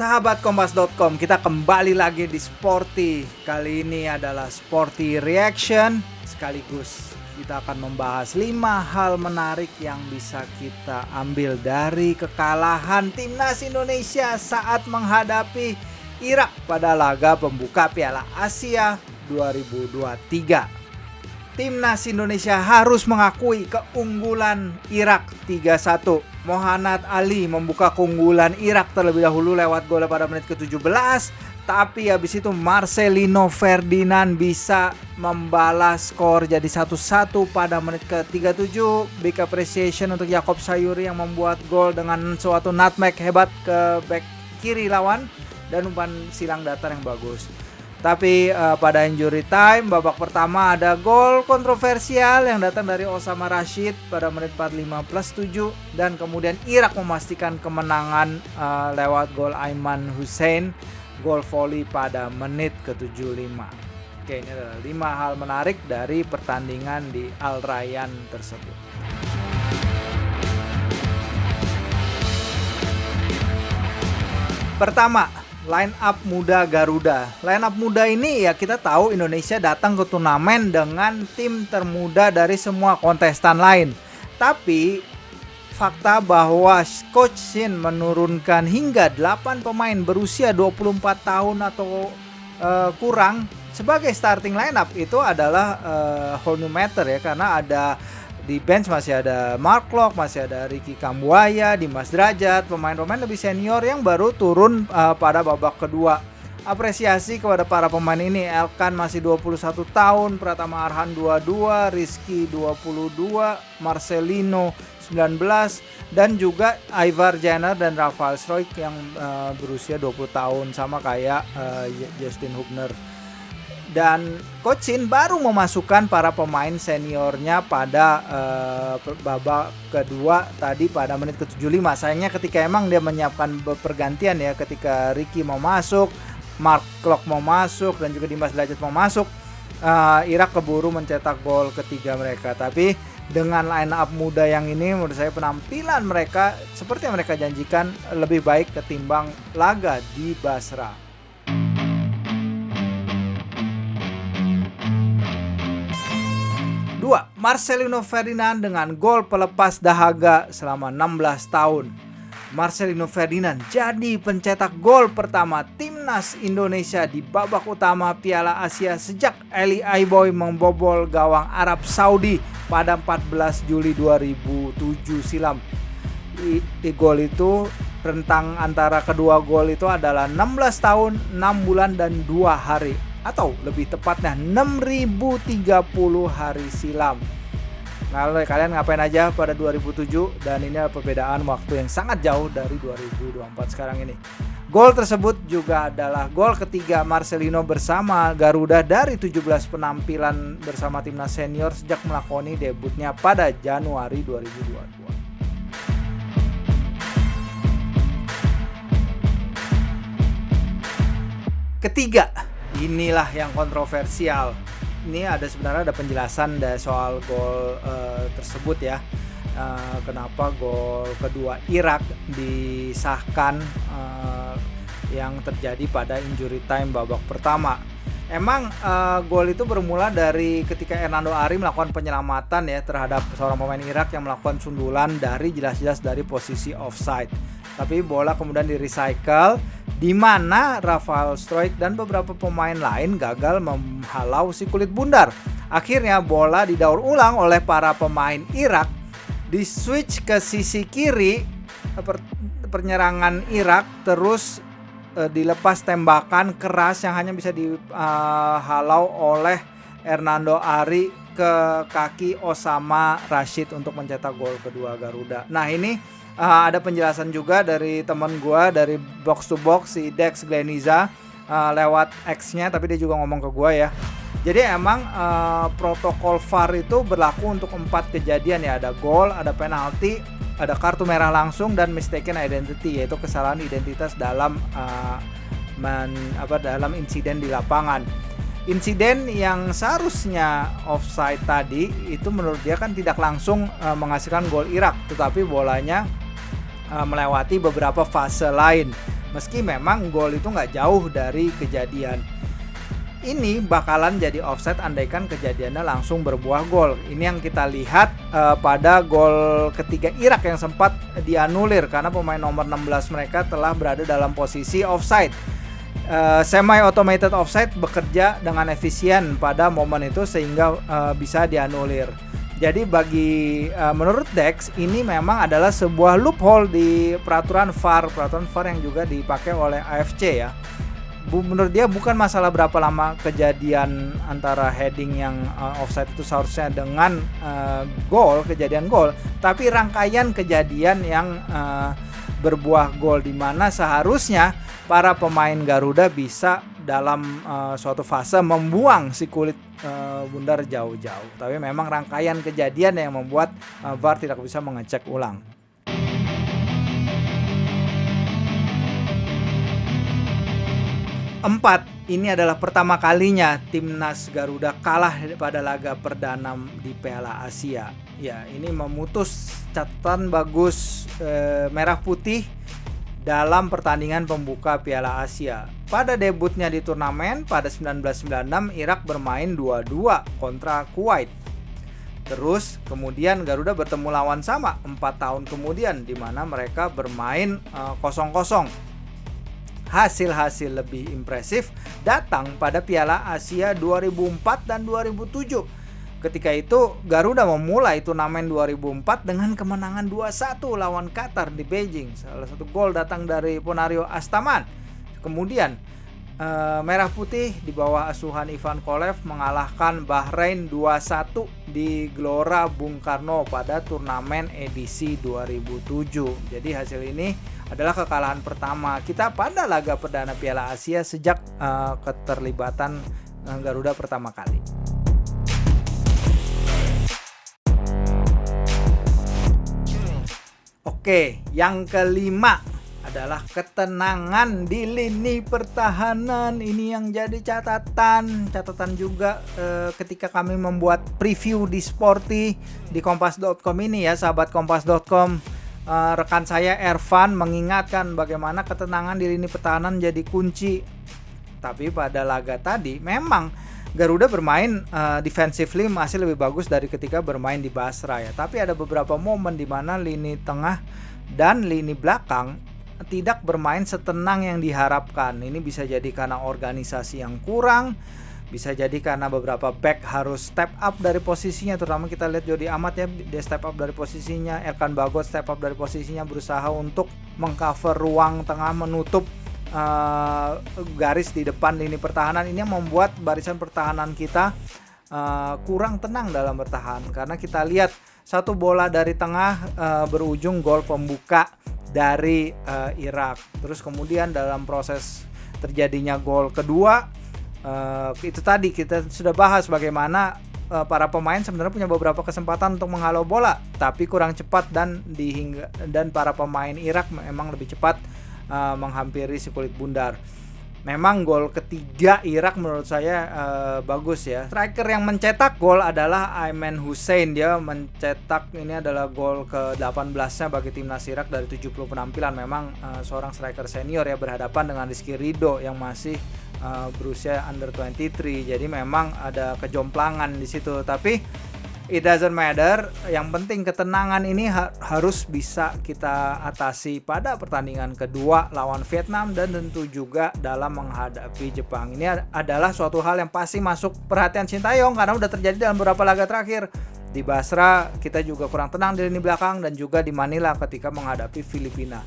Sahabat Kompas.com, kita kembali lagi di Sporty. Kali ini adalah Sporty Reaction. Sekaligus kita akan membahas 5 hal menarik yang bisa kita ambil dari kekalahan Timnas Indonesia saat menghadapi Irak pada laga pembuka Piala Asia 2023. Timnas Indonesia harus mengakui keunggulan Irak 3-1. Mohanad Ali membuka keunggulan Irak terlebih dahulu lewat gol pada menit ke-17. Tapi habis itu Marcelino Ferdinand bisa membalas skor jadi 1-1 pada menit ke-37. Big appreciation untuk Jakob Sayuri yang membuat gol dengan suatu nutmeg hebat ke back kiri lawan dan umpan silang datar yang bagus. Tapi pada injury time babak pertama ada gol kontroversial yang datang dari Osama Rashid pada menit 45+7 dan kemudian Irak memastikan kemenangan lewat gol Aiman Hussein, gol volley pada menit ke-75. Oke, ini adalah 5 hal menarik dari pertandingan di Al Rayyan tersebut. Pertama, line up muda Garuda. Line up muda ini ya kita tahu Indonesia datang ke turnamen dengan tim termuda dari semua kontestan lain. Tapi fakta bahwa Coach Shin menurunkan hingga 8 pemain berusia 24 tahun atau kurang sebagai starting line up itu adalah whole new matter ya, karena ada di bench masih ada Mark Klok, masih ada Ricky Kambuaya, Dimas Derajat, pemain-pemain lebih senior yang baru turun pada babak kedua. Apresiasi kepada para pemain ini. Elkan masih 21 tahun, Pratama Arhan 22, Rizky 22, Marcelino 19, dan juga Ivar Jenner dan Rafael Stroik yang berusia 20 tahun sama kayak Justin Hubner. Dan Coach Shin baru memasukkan para pemain seniornya pada babak kedua tadi pada menit ke-75. Sayangnya ketika emang dia menyiapkan pergantian ya, ketika Ricky mau masuk, Mark Klok mau masuk, dan juga Dimas Derajat mau masuk, Irak keburu mencetak gol ketiga mereka. Tapi dengan line up muda yang ini menurut saya penampilan mereka seperti yang mereka janjikan lebih baik ketimbang laga di Basra. 2. Marcelino Ferdinand dengan gol pelepas dahaga selama 16 tahun. Marcelino Ferdinand jadi pencetak gol pertama Timnas Indonesia di babak utama Piala Asia sejak Eli Aiboy membobol gawang Arab Saudi pada 14 Juli 2007 silam. Di gol itu, rentang antara kedua gol itu adalah 16 tahun, 6 bulan, dan 2 hari. Atau lebih tepatnya 6030 hari silam. Nah, kalian ngapain aja pada 2007, dan ini adalah perbedaan waktu yang sangat jauh dari 2024 sekarang ini. Gol tersebut juga adalah gol ketiga Marcelino bersama Garuda dari 17 penampilan bersama timnas senior sejak melakoni debutnya pada Januari 2022. Ketiga, inilah yang kontroversial. Ini sebenarnya ada penjelasan soal gol tersebut ya. Kenapa gol kedua Irak disahkan yang terjadi pada injury time babak pertama. Emang gol itu bermula dari ketika Hernando Ari melakukan penyelamatan ya terhadap seorang pemain Irak yang melakukan sundulan dari jelas-jelas dari posisi offside. Tapi bola kemudian di-recycle, di mana Rafael Stroik dan beberapa pemain lain gagal menghalau si kulit bundar. Akhirnya bola didaur ulang oleh para pemain Irak, di switch ke sisi kiri penyerangan Irak, terus dilepas tembakan keras yang hanya bisa dihalau oleh Hernando Ari ke kaki Osama Rashid untuk mencetak gol kedua Garuda. Nah, ini ada penjelasan juga dari teman gue dari Box to Box, si Dex Gleniza, lewat X-nya, tapi dia juga ngomong ke gue ya. Jadi emang protokol VAR itu berlaku untuk 4 kejadian ya, ada gol, ada penalti, ada kartu merah langsung, dan mistaken identity, yaitu kesalahan identitas dalam dalam insiden di lapangan. Insiden yang seharusnya offside tadi itu menurut dia kan tidak langsung menghasilkan gol Irak, tetapi bolanya melewati beberapa fase lain. Meski memang gol itu nggak jauh dari kejadian. Ini bakalan jadi offside andaikan kejadiannya langsung berbuah gol. Ini yang kita lihat pada gol ketiga Irak yang sempat dianulir karena pemain nomor 16 mereka telah berada dalam posisi offside. Semi-automated offside bekerja dengan efisien pada momen itu sehingga bisa dianulir. Jadi menurut Dex ini memang adalah sebuah loophole di peraturan VAR yang juga dipakai oleh AFC ya. Menurut dia bukan masalah berapa lama kejadian antara heading yang offside itu seharusnya dengan kejadian gol, tapi rangkaian kejadian yang berbuah gol di mana seharusnya para pemain Garuda bisa dalam suatu fase membuang si kulit bundar jauh-jauh. Tapi memang rangkaian kejadian yang membuat VAR tidak bisa mengecek ulang. 4. Ini adalah pertama kalinya timnas Garuda kalah pada laga perdana di Piala Asia. Ya, ini memutus catatan bagus merah putih dalam pertandingan pembuka Piala Asia. Pada debutnya di turnamen pada 1996, Irak bermain 2-2 kontra Kuwait. Terus kemudian Garuda bertemu lawan sama 4 tahun kemudian di mana mereka bermain 0-0. Hasil-hasil lebih impresif datang pada Piala Asia 2004 dan 2007. Ketika itu Garuda memulai turnamen 2004 dengan kemenangan 2-1 lawan Qatar di Beijing. Salah satu gol datang dari Ponario Astaman. Kemudian Merah Putih di bawah asuhan Ivan Kolev mengalahkan Bahrain 2-1 di Gelora Bung Karno pada turnamen edisi 2007. Jadi hasil ini adalah kekalahan pertama kita pada laga perdana Piala Asia sejak keterlibatan Garuda pertama kali. Oke, yang kelima adalah ketenangan di lini pertahanan. Ini yang jadi catatan juga ketika kami membuat preview di Sporty di kompas.com ini ya, sahabat kompas.com. Rekan saya Ervan mengingatkan bagaimana ketenangan di lini pertahanan jadi kunci. Tapi pada laga tadi memang Garuda bermain defensively masih lebih bagus dari ketika bermain di Basra ya. Tapi ada beberapa momen di mana lini tengah dan lini belakang tidak bermain setenang yang diharapkan. Ini bisa jadi karena organisasi yang kurang, bisa jadi karena beberapa back harus step up dari posisinya, terutama kita lihat Jody Amat ya, dia step up dari posisinya, Erkan Bagot step up dari posisinya, berusaha untuk mengcover ruang tengah, menutup garis di depan lini pertahanan. Ini yang membuat barisan pertahanan kita kurang tenang dalam bertahan, karena kita lihat satu bola dari tengah berujung gol pembuka dari Irak. Terus kemudian dalam proses terjadinya gol kedua, itu tadi kita sudah bahas bagaimana para pemain sebenarnya punya beberapa kesempatan untuk menghalau bola, tapi kurang cepat dan para pemain Irak memang lebih cepat menghampiri si kulit bundar. Memang gol ketiga Irak menurut saya bagus ya. Striker yang mencetak gol adalah Ayman Hussein. Dia mencetak, ini adalah gol ke-18-nya bagi timnas Irak dari 70 penampilan. Memang seorang striker senior ya, berhadapan dengan Rizky Ridho yang masih berusia under 23. Jadi memang ada kejomplangan di situ. Tapi it doesn't matter, yang penting ketenangan ini harus bisa kita atasi pada pertandingan kedua lawan Vietnam dan tentu juga dalam menghadapi Jepang. Ini adalah suatu hal yang pasti masuk perhatian Sintayong karena udah terjadi dalam beberapa laga terakhir. Di Basra kita juga kurang tenang di lini belakang dan juga di Manila ketika menghadapi Filipina.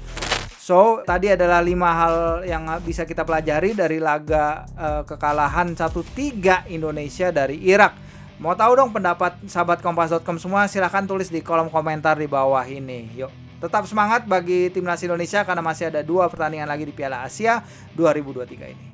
So, tadi adalah 5 hal yang bisa kita pelajari dari laga kekalahan 1-3 Indonesia dari Irak. Mau tahu dong pendapat sahabat kompas.com semua? Silahkan tulis di kolom komentar di bawah ini. Yuk, tetap semangat bagi timnas Indonesia karena masih ada 2 pertandingan lagi di Piala Asia 2023 ini.